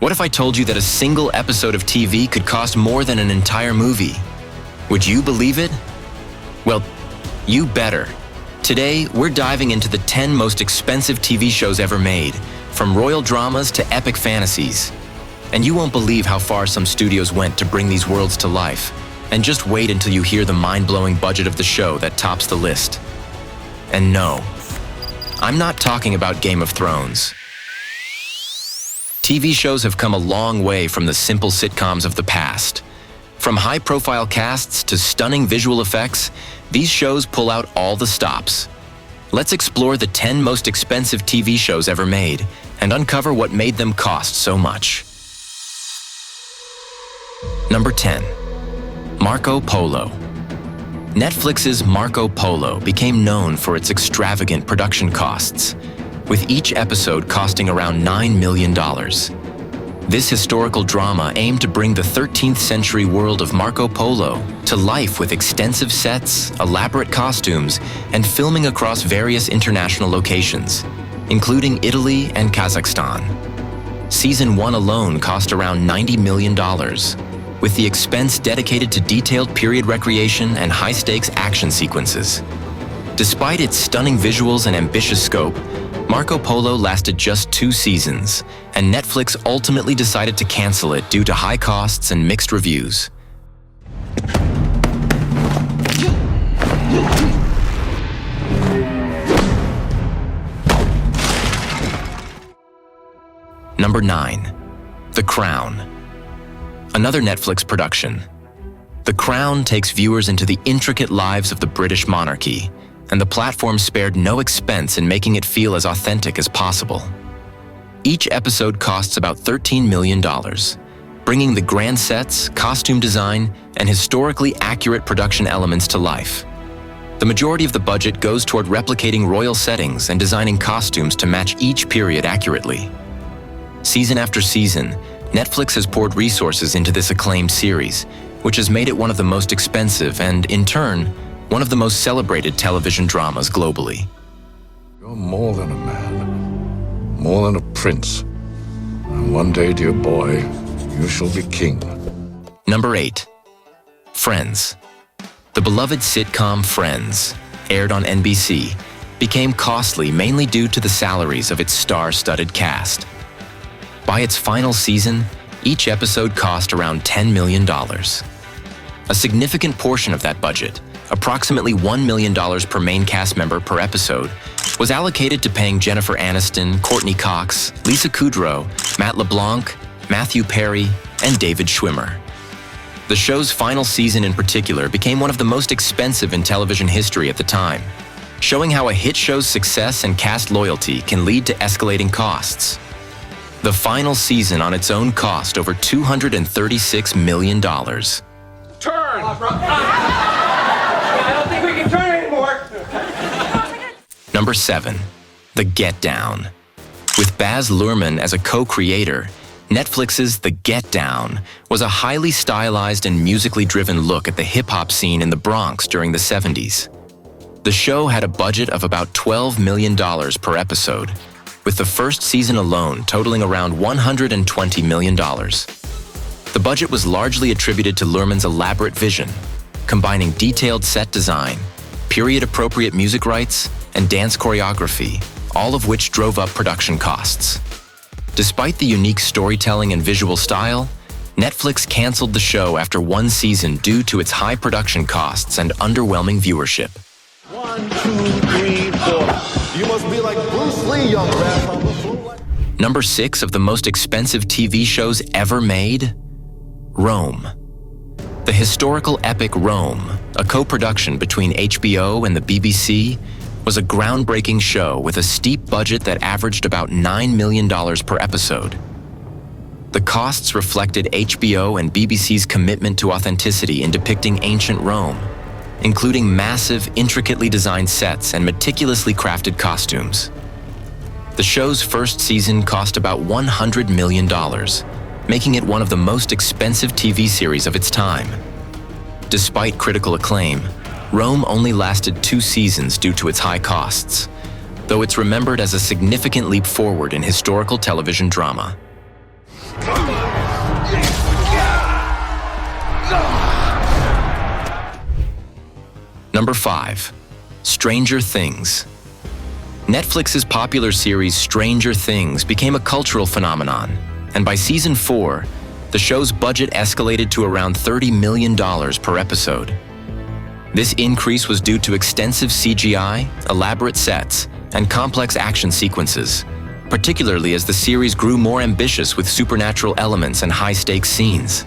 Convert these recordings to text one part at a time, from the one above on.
What if I told you that a single episode of TV could cost more than an entire movie? Would you believe it? Well, you better. Today, we're diving into the 10 most expensive TV shows ever made, from royal dramas to epic fantasies. And you won't believe how far some studios went to bring these worlds to life. And just wait until you hear the mind-blowing budget of the show that tops the list. And no, I'm not talking about Game of Thrones. TV shows have come a long way from the simple sitcoms of the past. From high-profile casts to stunning visual effects, these shows pull out all the stops. Let's explore the 10 most expensive TV shows ever made and uncover what made them cost so much. Number 10. Marco Polo. Netflix's Marco Polo became known for its extravagant production costs, with each episode costing around $9 million. This historical drama aimed to bring the 13th century world of Marco Polo to life with extensive sets, elaborate costumes, and filming across various international locations, including Italy and Kazakhstan. Season 1 alone cost around $90 million, with the expense dedicated to detailed period recreation and high-stakes action sequences. Despite its stunning visuals and ambitious scope, Marco Polo lasted just 2 seasons, and Netflix ultimately decided to cancel it due to high costs and mixed reviews. Number 9. The Crown. Another Netflix production. The Crown takes viewers into the intricate lives of the British monarchy, and the platform spared no expense in making it feel as authentic as possible. Each episode costs about $13 million, bringing the grand sets, costume design, and historically accurate production elements to life. The majority of the budget goes toward replicating royal settings and designing costumes to match each period accurately. Season after season, Netflix has poured resources into this acclaimed series, which has made it one of the most expensive and, in turn, one of the most celebrated television dramas globally. You're more than a man, more than a prince. And one day, dear boy, you shall be king. Number 8. Friends. The beloved sitcom Friends, aired on NBC, became costly mainly due to the salaries of its star-studded cast. By its final season, each episode cost around $10 million. A significant portion of that budget, approximately $1 million per main cast member per episode, was allocated to paying Jennifer Aniston, Courtney Cox, Lisa Kudrow, Matt LeBlanc, Matthew Perry, and David Schwimmer. The show's final season in particular became one of the most expensive in television history at the time, showing how a hit show's success and cast loyalty can lead to escalating costs. The final season on its own cost over $236 million. Turn! I don't think we can turn anymore. Number 7. The Get Down. With Baz Luhrmann as a co-creator, Netflix's The Get Down was a highly stylized and musically driven look at the hip-hop scene in the Bronx during the 70s. The show had a budget of about $12 million per episode, with the first season alone totaling around $120 million. The budget was largely attributed to Luhrmann's elaborate vision, combining detailed set design, period-appropriate music rights, and dance choreography, all of which drove up production costs. Despite the unique storytelling and visual style, Netflix canceled the show after 1 season due to its high production costs and underwhelming viewership. 1, 2, 3, 4. You must be like Bruce Lee, young grandpa. Number 6 of the most expensive TV shows ever made? Rome. The historical epic Rome, a co-production between HBO and the BBC, was a groundbreaking show with a steep budget that averaged about $9 million per episode. The costs reflected HBO and BBC's commitment to authenticity in depicting ancient Rome, including massive, intricately designed sets and meticulously crafted costumes. The show's first season cost about $100 million, making it one of the most expensive TV series of its time. Despite critical acclaim, Rome only lasted 2 seasons due to its high costs, though it's remembered as a significant leap forward in historical television drama. Number 5. Stranger Things. Netflix's popular series Stranger Things became a cultural phenomenon, and by season 4, the show's budget escalated to around $30 million per episode. This increase was due to extensive CGI, elaborate sets, and complex action sequences, particularly as the series grew more ambitious with supernatural elements and high-stakes scenes.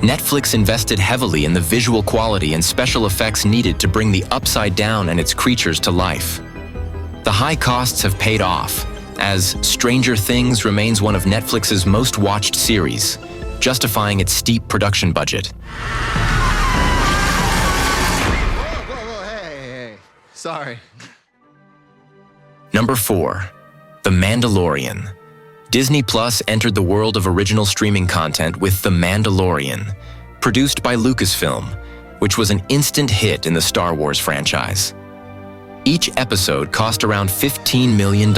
Netflix invested heavily in the visual quality and special effects needed to bring the Upside Down and its creatures to life. The high costs have paid off, as Stranger Things remains one of Netflix's most watched series, justifying its steep production budget. Whoa, hey. Sorry. Number 4. The Mandalorian. Disney Plus entered the world of original streaming content with The Mandalorian, produced by Lucasfilm, which was an instant hit in the Star Wars franchise. Each episode cost around $15 million,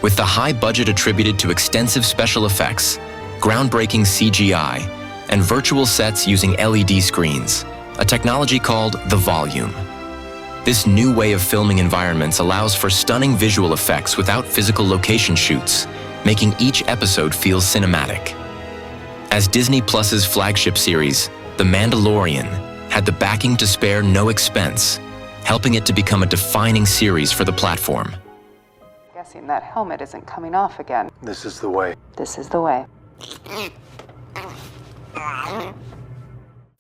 with the high budget attributed to extensive special effects, groundbreaking CGI, and virtual sets using LED screens, a technology called the volume. This new way of filming environments allows for stunning visual effects without physical location shoots, making each episode feel cinematic. As Disney Plus's flagship series, The Mandalorian had the backing to spare no expense, helping it to become a defining series for the platform. Guessing that helmet isn't coming off again. This is the way. This is the way.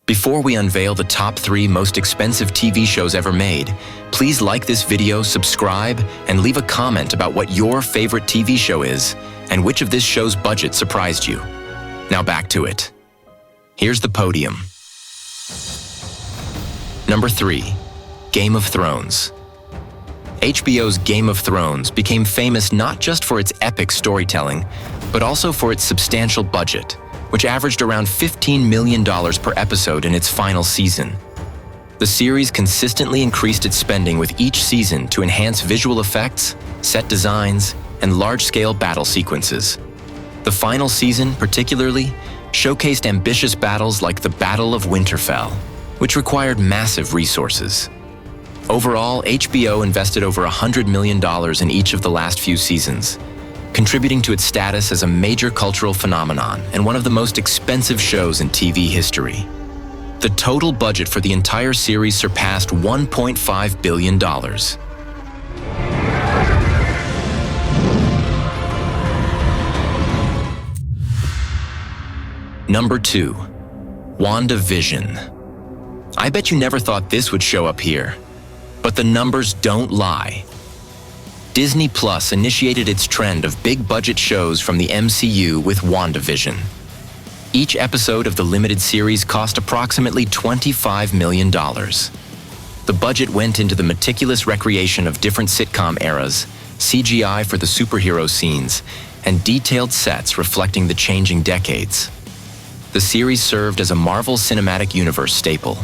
Before we unveil the top 3 most expensive TV shows ever made, please like this video, subscribe, and leave a comment about what your favorite TV show is and which of this show's budget surprised you. Now back to it. Here's the podium. Number 3. Game of Thrones. HBO's Game of Thrones became famous not just for its epic storytelling, but also for its substantial budget, which averaged around $15 million per episode in its final season. The series consistently increased its spending with each season to enhance visual effects, set designs, and large-scale battle sequences. The final season, particularly, showcased ambitious battles like the Battle of Winterfell, which required massive resources. Overall, HBO invested over $100 million in each of the last few seasons, contributing to its status as a major cultural phenomenon and one of the most expensive shows in TV history. The total budget for the entire series surpassed $1.5 billion. Number 2. WandaVision. I bet you never thought this would show up here, but the numbers don't lie. Disney Plus initiated its trend of big-budget shows from the MCU with WandaVision. Each episode of the limited series cost approximately $25 million. The budget went into the meticulous recreation of different sitcom eras, CGI for the superhero scenes, and detailed sets reflecting the changing decades. The series served as a Marvel Cinematic Universe staple,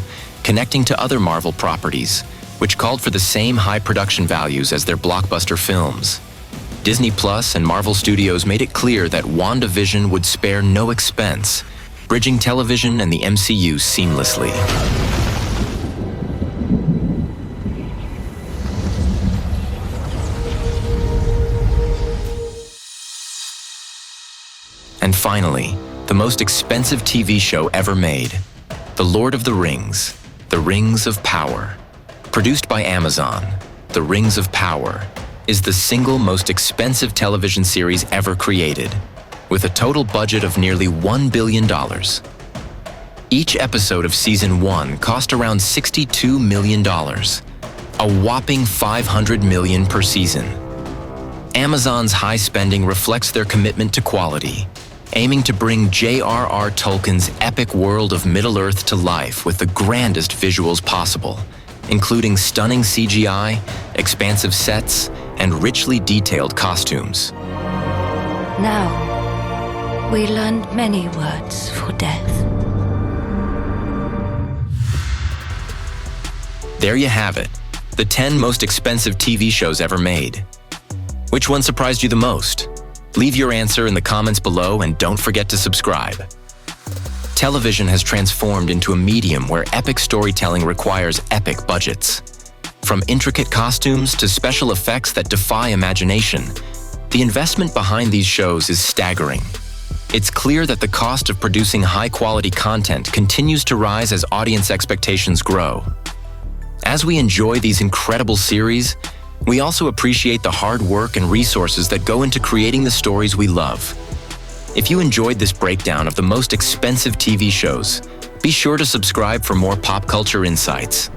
connecting to other Marvel properties, which called for the same high production values as their blockbuster films. Disney Plus and Marvel Studios made it clear that WandaVision would spare no expense, bridging television and the MCU seamlessly. And finally, the most expensive TV show ever made, The Lord of the Rings, The Rings of Power. Produced by Amazon, The Rings of Power is the single most expensive television series ever created, with a total budget of nearly $1 billion. Each episode of Season 1 cost around $62 million, a whopping $500 million per season. Amazon's high spending reflects their commitment to quality, aiming to bring J.R.R. Tolkien's epic world of Middle-earth to life with the grandest visuals possible, including stunning CGI, expansive sets, and richly detailed costumes. Now, we learned many words for death. There you have it, the 10 most expensive TV shows ever made. Which one surprised you the most? Leave your answer in the comments below and don't forget to subscribe. television has transformed into a medium where epic storytelling requires epic budgets. From intricate costumes to special effects that defy imagination, the investment behind these shows is staggering. It's clear that the cost of producing high-quality content continues to rise as audience expectations grow. As we enjoy these incredible series, we also appreciate the hard work and resources that go into creating the stories we love. If you enjoyed this breakdown of the most expensive TV shows, be sure to subscribe for more pop culture insights.